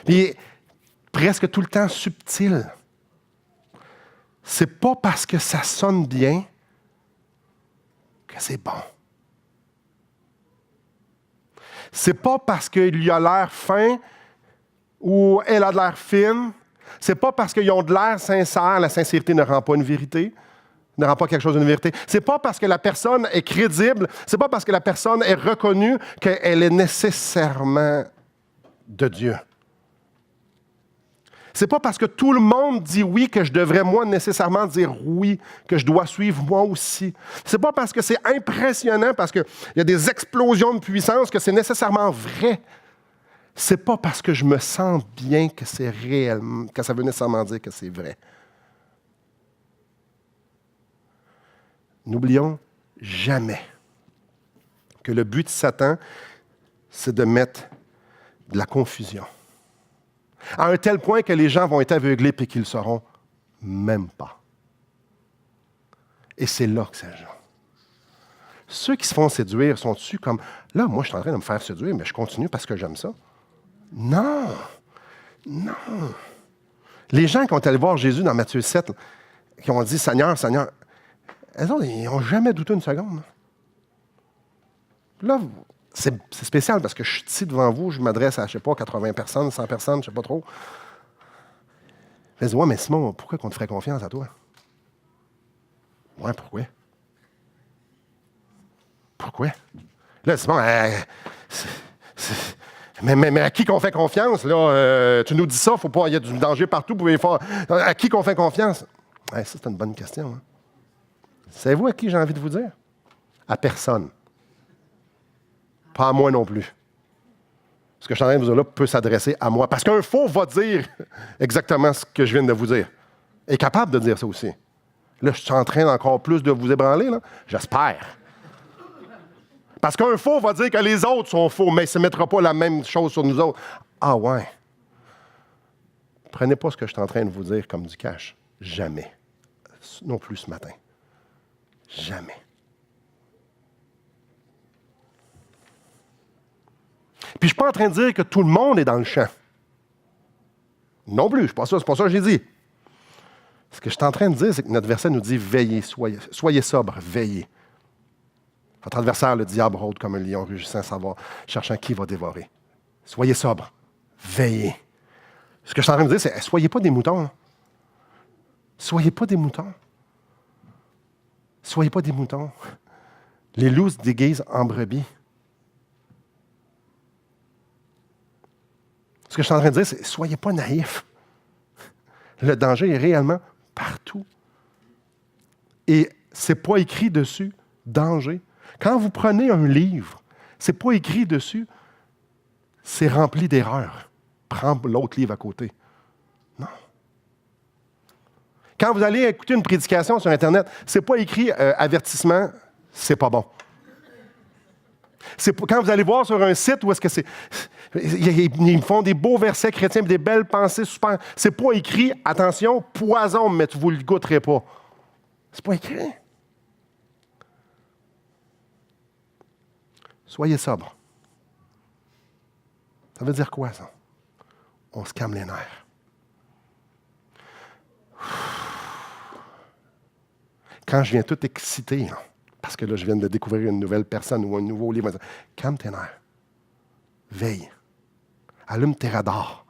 Puis, presque tout le temps subtil. C'est pas parce que ça sonne bien que c'est bon. C'est pas parce qu'il a l'air fin ou elle a de l'air fine. C'est pas parce qu'ils ont de l'air sincère, la sincérité ne rend pas une vérité, ne rend pas quelque chose d'une vérité. C'est pas parce que la personne est crédible, c'est pas parce que la personne est reconnue qu'elle est nécessairement de Dieu. C'est pas parce que tout le monde dit oui que je devrais moi nécessairement dire oui, que je dois suivre moi aussi. C'est pas parce que c'est impressionnant, parce qu'il y a des explosions de puissance que c'est nécessairement vrai. C'est pas parce que je me sens bien que c'est réel, que ça veut nécessairement dire que c'est vrai. N'oublions jamais que le but de Satan, c'est de mettre de la confusion. À un tel point que les gens vont être aveuglés et qu'ils ne le sauront même pas. Et c'est là que ça joue. Ceux qui se font séduire sont-ils comme, là, moi, je suis en train de me faire séduire, mais je continue parce que j'aime ça? Non. Non. Les gens qui ont allé voir Jésus dans Matthieu 7, qui ont dit, Seigneur, Seigneur, elles autres, ils n'ont jamais douté une seconde. Là, c'est spécial parce que je suis ici devant vous, je m'adresse à, je ne sais pas, 80 personnes, 100 personnes, je ne sais pas trop. Je dis, ouais, mais Simon, pourquoi qu'on te ferait confiance à toi? Ouais, pourquoi? Pourquoi? Là, Simon, mais à qui qu'on fait confiance? Là, tu nous dis ça, il y a du danger partout, vous pouvez faire. À qui qu'on fait confiance? Ça, c'est une bonne question. Hein? Savez-vous à qui j'ai envie de vous dire? À personne. Pas à moi non plus. Ce que je suis en train de vous dire là peut s'adresser à moi. Parce qu'un faux va dire exactement ce que je viens de vous dire. Est capable de dire ça aussi. Là, je suis en train d'encore plus de vous ébranler, là. J'espère. Parce qu'un faux va dire que les autres sont faux, mais il ne se mettra pas la même chose sur nous autres. Ah ouais. Prenez pas ce que je suis en train de vous dire comme du cash. Jamais. Non plus ce matin. Jamais. Puis je ne suis pas en train de dire que tout le monde est dans le champ. Non plus, c'est pas ça que j'ai dit. Ce que je suis en train de dire, c'est que notre verset nous dit « Veillez, soyez sobres, veillez ». Votre adversaire, le diable, rôde comme un lion rugissant, savoir, cherchant qui va dévorer. Soyez sobres, veillez. Ce que je suis en train de dire, c'est « Soyez pas des moutons. Hein. Soyez pas des moutons. Soyez pas des moutons. Les loups se déguisent en brebis. » Ce que je suis en train de dire, c'est « Soyez pas naïfs. » Le danger est réellement partout. Et ce n'est pas écrit dessus « danger ». Quand vous prenez un livre, ce n'est pas écrit dessus « c'est rempli d'erreurs ». prends l'autre livre à côté. Non. Quand vous allez écouter une prédication sur Internet, c'est pas écrit avertissement, c'est pas bon. Quand vous allez voir sur un site où est-ce que c'est. Ils font des beaux versets chrétiens, des belles pensées super. C'est pas écrit, attention, poison, mais vous ne le goûterez pas. C'est pas écrit. Soyez sobre. Ça veut dire quoi, ça? On se calme les nerfs. Quand je viens tout excité, là, parce que là, je viens de découvrir une nouvelle personne ou un nouveau livre, calme tes nerfs. Veille. Allume tes radars.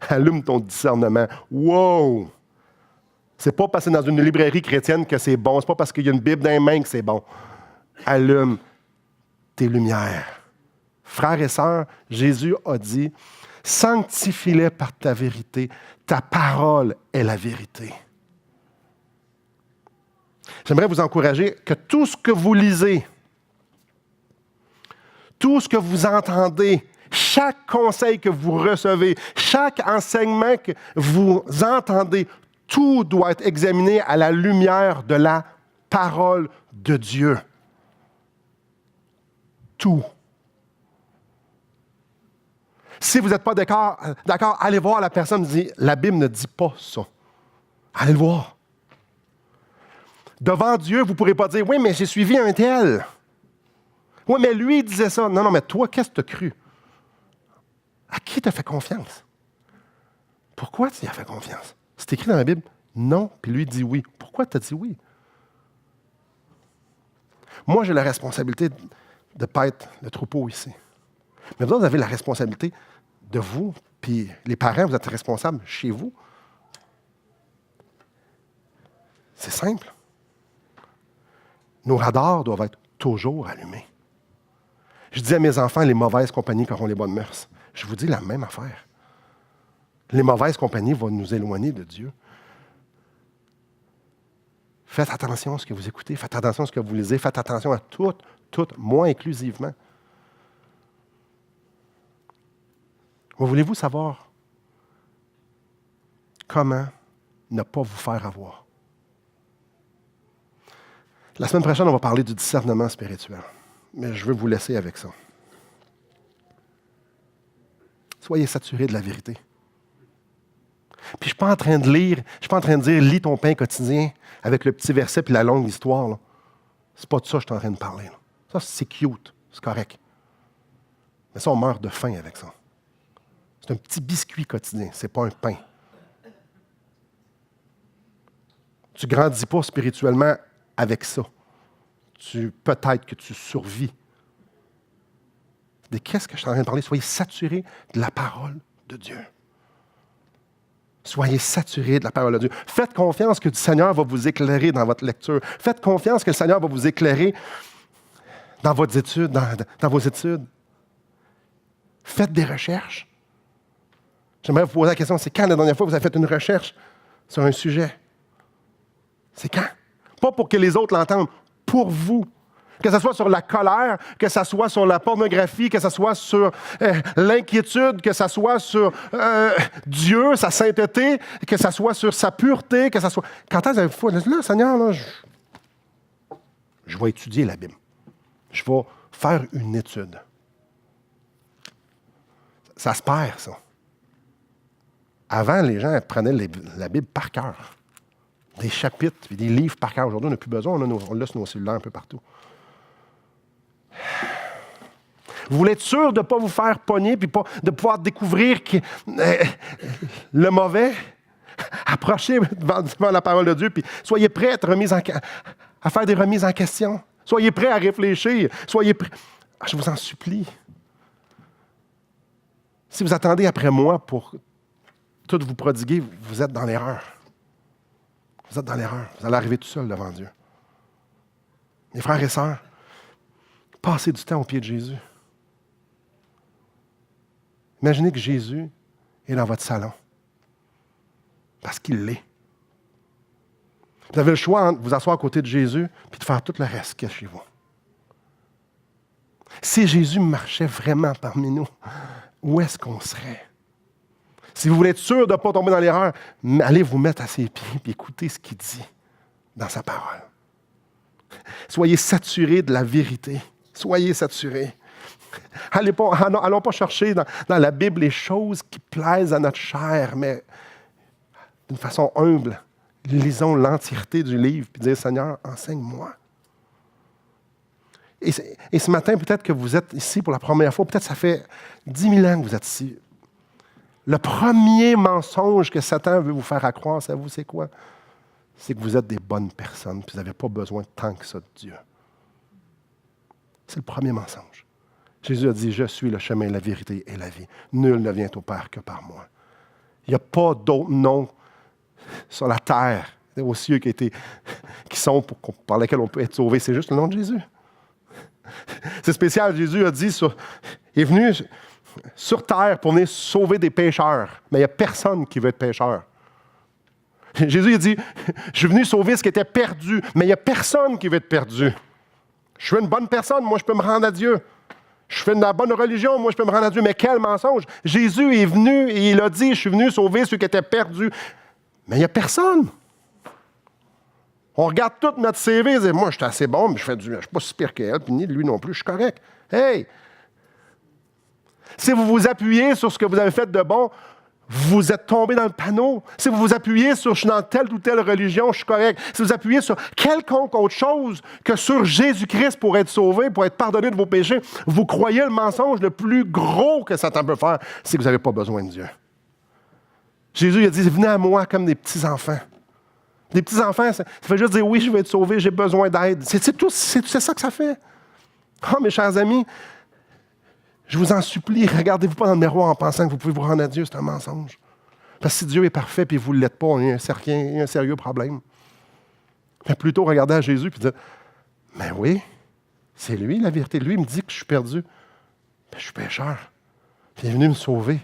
Allume ton discernement. Wow! C'est pas parce que c'est dans une librairie chrétienne que c'est bon. C'est pas parce qu'il y a une Bible dans les mains que c'est bon. Allume tes lumières. Frères et sœurs, Jésus a dit, « Sanctifie-les par ta vérité. Ta parole est la vérité. » J'aimerais vous encourager que tout ce que vous lisez, tout ce que vous entendez, chaque conseil que vous recevez, chaque enseignement que vous entendez, tout doit être examiné à la lumière de la parole de Dieu. Tout. Si vous n'êtes pas d'accord, allez voir la personne qui dit, la Bible ne dit pas ça. Allez le voir. Devant Dieu, vous ne pourrez pas dire, oui, mais j'ai suivi un tel. Oui, mais lui, il disait ça. Non, mais toi, qu'est-ce que tu as cru? À qui tu as fait confiance? Pourquoi tu y as fait confiance? C'est écrit dans la Bible, non, puis lui dit oui. Pourquoi tu as dit oui? Moi, j'ai la responsabilité de ne pas être le troupeau ici. Mais vous avez la responsabilité de vous, puis les parents, vous êtes responsables chez vous. C'est simple. Nos radars doivent être toujours allumés. Je dis à mes enfants, les mauvaises compagnies auront les bonnes mœurs. Je vous dis la même affaire. Les mauvaises compagnies vont nous éloigner de Dieu. Faites attention à ce que vous écoutez, faites attention à ce que vous lisez, faites attention à tout, moi inclusivement. Voulez-vous savoir comment ne pas vous faire avoir? La semaine prochaine, on va parler du discernement spirituel. Mais je veux vous laisser avec ça. Soyez saturés de la vérité. Puis je ne suis pas en train de lire, je ne suis pas en train de dire « lis ton pain quotidien » avec le petit verset puis la longue histoire. C'est pas de ça que je suis en train de parler. Là. Ça, c'est cute, c'est correct. Mais ça, on meurt de faim avec ça. C'est un petit biscuit quotidien, c'est pas un pain. Tu ne grandis pas spirituellement avec ça. Peut-être que tu survis. De qu'est-ce que je suis en train de parler? Soyez saturés de la parole de Dieu. Soyez saturés de la parole de Dieu. Faites confiance que le Seigneur va vous éclairer dans votre lecture. Faites confiance que le Seigneur va vous éclairer dans vos études, dans vos études. Faites des recherches. J'aimerais vous poser la question, c'est quand la dernière fois que vous avez fait une recherche sur un sujet? C'est quand? Pas pour que les autres l'entendent, pour vous. Que ce soit sur la colère, que ce soit sur la pornographie, que ce soit sur l'inquiétude, que ce soit sur Dieu, sa sainteté, que ce soit sur sa pureté, que ce soit... Quand est-ce que vous avez dit, là, Seigneur, là, je vais étudier la Bible. Je vais faire une étude. Ça se perd, ça. Avant, les gens prenaient la Bible par cœur. Des chapitres, des livres par cœur. Aujourd'hui, on n'a plus besoin, on l'a sur nos cellulaires un peu partout. Vous voulez être sûr de ne pas vous faire pogner puis de pouvoir découvrir le mauvais? Approchez devant la parole de Dieu puis soyez prêts à être à faire des remises en question. Soyez prêts à réfléchir. Soyez prêts. Je vous en supplie. Si vous attendez après moi pour tout vous prodiguer, vous êtes dans l'erreur. Vous êtes dans l'erreur. Vous allez arriver tout seul devant Dieu. Mes frères et sœurs, passez du temps au pied de Jésus. Imaginez que Jésus est dans votre salon. Parce qu'il l'est. Vous avez le choix entre vous asseoir à côté de Jésus et de faire tout le reste qu'il y a chez vous. Si Jésus marchait vraiment parmi nous, où est-ce qu'on serait? Si vous voulez être sûr de ne pas tomber dans l'erreur, allez vous mettre à ses pieds et écoutez ce qu'il dit dans sa parole. Soyez saturés de la vérité. Soyez saturés. Allons pas chercher dans la Bible les choses qui plaisent à notre chair, mais d'une façon humble, lisons l'entièreté du livre et dire, Seigneur, enseigne-moi. Et ce matin, peut-être que vous êtes ici pour la première fois, peut-être que ça fait 10 000 ans que vous êtes ici. Le premier mensonge que Satan veut vous faire croire, savez-vous, c'est quoi? C'est que vous êtes des bonnes personnes, puis vous n'avez pas besoin tant que ça de Dieu. C'est le premier mensonge. Jésus a dit, je suis le chemin, la vérité et la vie. Nul ne vient au Père que par moi. Il n'y a pas d'autre nom sur la terre, aux cieux par lesquels on peut être sauvé. C'est juste le nom de Jésus. C'est spécial, Jésus a dit, il est venu sur terre pour venir sauver des pécheurs. Mais il n'y a personne qui veut être pécheur. Jésus a dit, je suis venu sauver ce qui était perdu, mais il n'y a personne qui veut être perdu. Je suis une bonne personne, moi je peux me rendre à Dieu. Je fais de la bonne religion, moi je peux me rendre à Dieu. Mais quel mensonge! Jésus est venu et il a dit, je suis venu sauver ceux qui étaient perdus. Mais il n'y a personne. On regarde toute notre CV et dit, moi je suis assez bon, mais je ne suis pas si pire qu'elle, puis ni lui non plus, je suis correct. Hey! Si vous vous appuyez sur ce que vous avez fait de bon, vous êtes tombé dans le panneau. Si vous vous appuyez sur je suis dans telle ou telle religion, je suis correct. Si vous appuyez sur quelconque autre chose que sur Jésus-Christ pour être sauvé, pour être pardonné de vos péchés, vous croyez le mensonge le plus gros que Satan peut faire, c'est que vous n'avez pas besoin de Dieu. Jésus il a dit, venez à moi comme des petits-enfants. Des petits-enfants, ça fait juste dire, oui, je vais être sauvé, j'ai besoin d'aide. C'est ça que ça fait. Oh, mes chers amis, je vous en supplie, regardez-vous pas dans le miroir en pensant que vous pouvez vous rendre à Dieu, c'est un mensonge. Parce que si Dieu est parfait et vous ne l'êtes pas, il y a un sérieux problème. Mais plutôt regardez à Jésus et dire, mais oui, c'est lui la vérité. Lui, il me dit que je suis perdu. Mais je suis pécheur. Puis il est venu me sauver.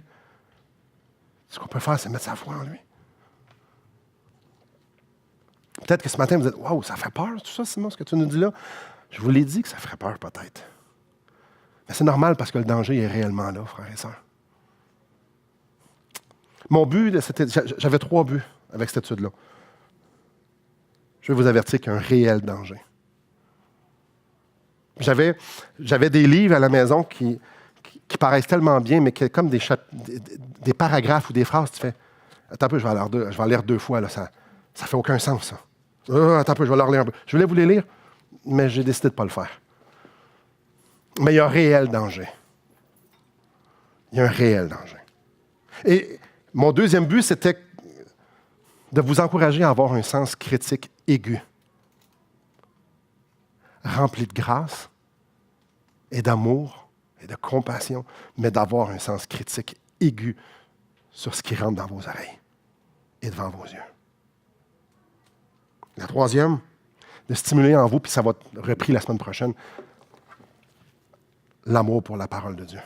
Ce qu'on peut faire, c'est mettre sa foi en lui. Peut-être que ce matin, vous dites, waouh, ça fait peur, tout ça, Simon, ce que tu nous dis là. Je vous l'ai dit que ça ferait peur, peut-être. Mais c'est normal parce que le danger est réellement là, frères et sœurs. Mon but, j'avais 3 buts avec cette étude-là. Je vais vous avertir qu'il y a un réel danger. J'avais des livres à la maison qui paraissent tellement bien, mais qui sont comme des paragraphes ou des phrases. Tu fais, attends un peu, je vais en lire 2 fois. Là, ça ne fait aucun sens, ça. Attends un peu, je vais leur lire un peu. Je voulais vous les lire, mais j'ai décidé de ne pas le faire. Mais il y a un réel danger. Il y a un réel danger. Et mon deuxième but, c'était de vous encourager à avoir un sens critique aigu, rempli de grâce et d'amour et de compassion, mais d'avoir un sens critique aigu sur ce qui rentre dans vos oreilles et devant vos yeux. La troisième, de stimuler en vous, puis ça va être repris la semaine prochaine, l'amour pour la parole de Dieu.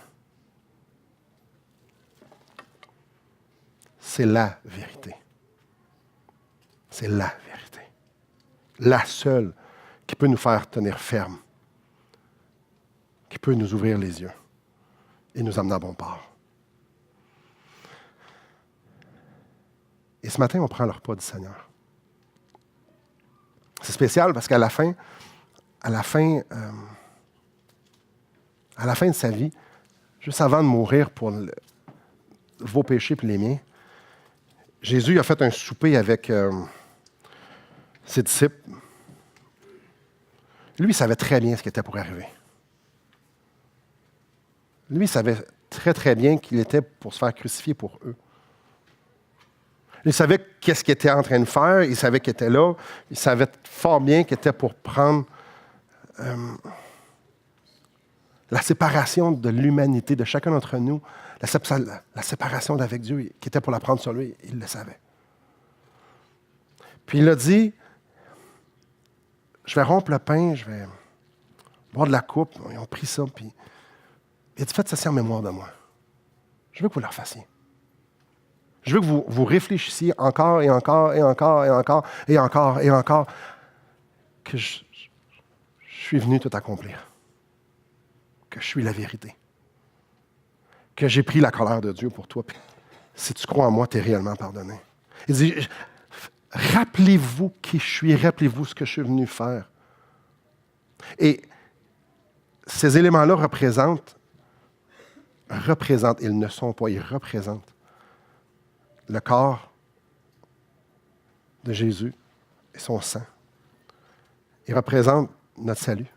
C'est la vérité. C'est la vérité. La seule qui peut nous faire tenir ferme, qui peut nous ouvrir les yeux et nous emmener à bon port. Et ce matin, on prend le repas du Seigneur. C'est spécial parce qu'à la fin de sa vie, juste avant de mourir pour vos péchés et les miens, Jésus a fait un souper avec ses disciples. Lui, il savait très bien ce qui était pour arriver. Lui, il savait très, très bien qu'il était pour se faire crucifier pour eux. Il savait qu'est-ce qu'il était en train de faire, il savait qu'il était là, il savait fort bien qu'il était pour prendre la séparation de l'humanité, de chacun d'entre nous, la séparation d'avec Dieu, qui était pour la prendre sur lui, il le savait. Puis il a dit, je vais rompre le pain, je vais boire de la coupe. Ils ont pris ça, puis il a dit, faites ceci en mémoire de moi. Je veux que vous le refassiez. Je veux que vous réfléchissiez encore et encore et encore et encore et encore et encore que je suis venu tout accomplir. Que je suis la vérité. que j'ai pris la colère de Dieu pour toi. Puis, si tu crois en moi, tu es réellement pardonné. Il dit, rappelez-vous qui je suis, rappelez-vous ce que je suis venu faire. Et ces éléments-là représentent, ils ne sont pas, ils représentent le corps de Jésus et son sang. Ils représentent notre salut,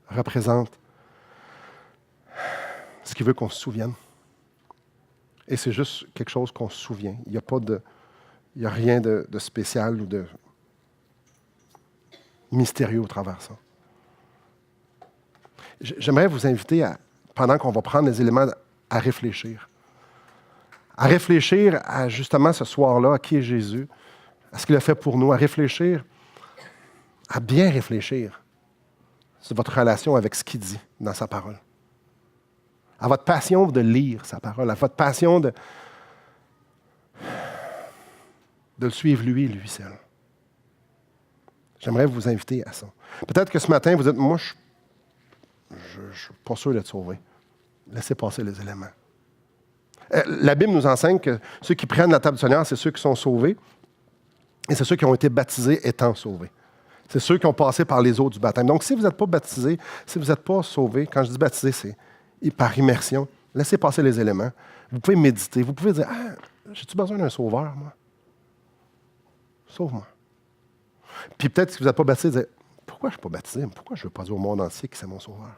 représentent ce qu'il veut qu'on se souvienne. Et c'est juste quelque chose qu'on se souvient. Il n'y a rien de spécial ou de mystérieux au travers de ça. J'aimerais vous inviter, pendant qu'on va prendre les éléments, à réfléchir. À réfléchir à justement ce soir-là, à qui est Jésus, à ce qu'il a fait pour nous, à réfléchir, à bien réfléchir sur votre relation avec ce qu'il dit dans sa parole. À votre passion de lire sa parole, à votre passion de le suivre lui seul. J'aimerais vous inviter à ça. Peut-être que ce matin, vous dites, moi, je ne suis pas sûr d'être sauvé. Laissez passer les éléments. La Bible nous enseigne que ceux qui prennent la table du Seigneur, c'est ceux qui sont sauvés et c'est ceux qui ont été baptisés étant sauvés. C'est ceux qui ont passé par les eaux du baptême. Donc, si vous n'êtes pas baptisé, si vous n'êtes pas sauvé, quand je dis baptisé, c'est par immersion. Laissez passer les éléments. Vous pouvez méditer. Vous pouvez dire, j'ai-tu besoin d'un sauveur, moi? Sauve-moi. Puis peut-être, si vous n'êtes pas baptisé, vous dites, pourquoi je ne suis pas baptisé? Pourquoi je ne veux pas dire au monde entier que c'est mon sauveur?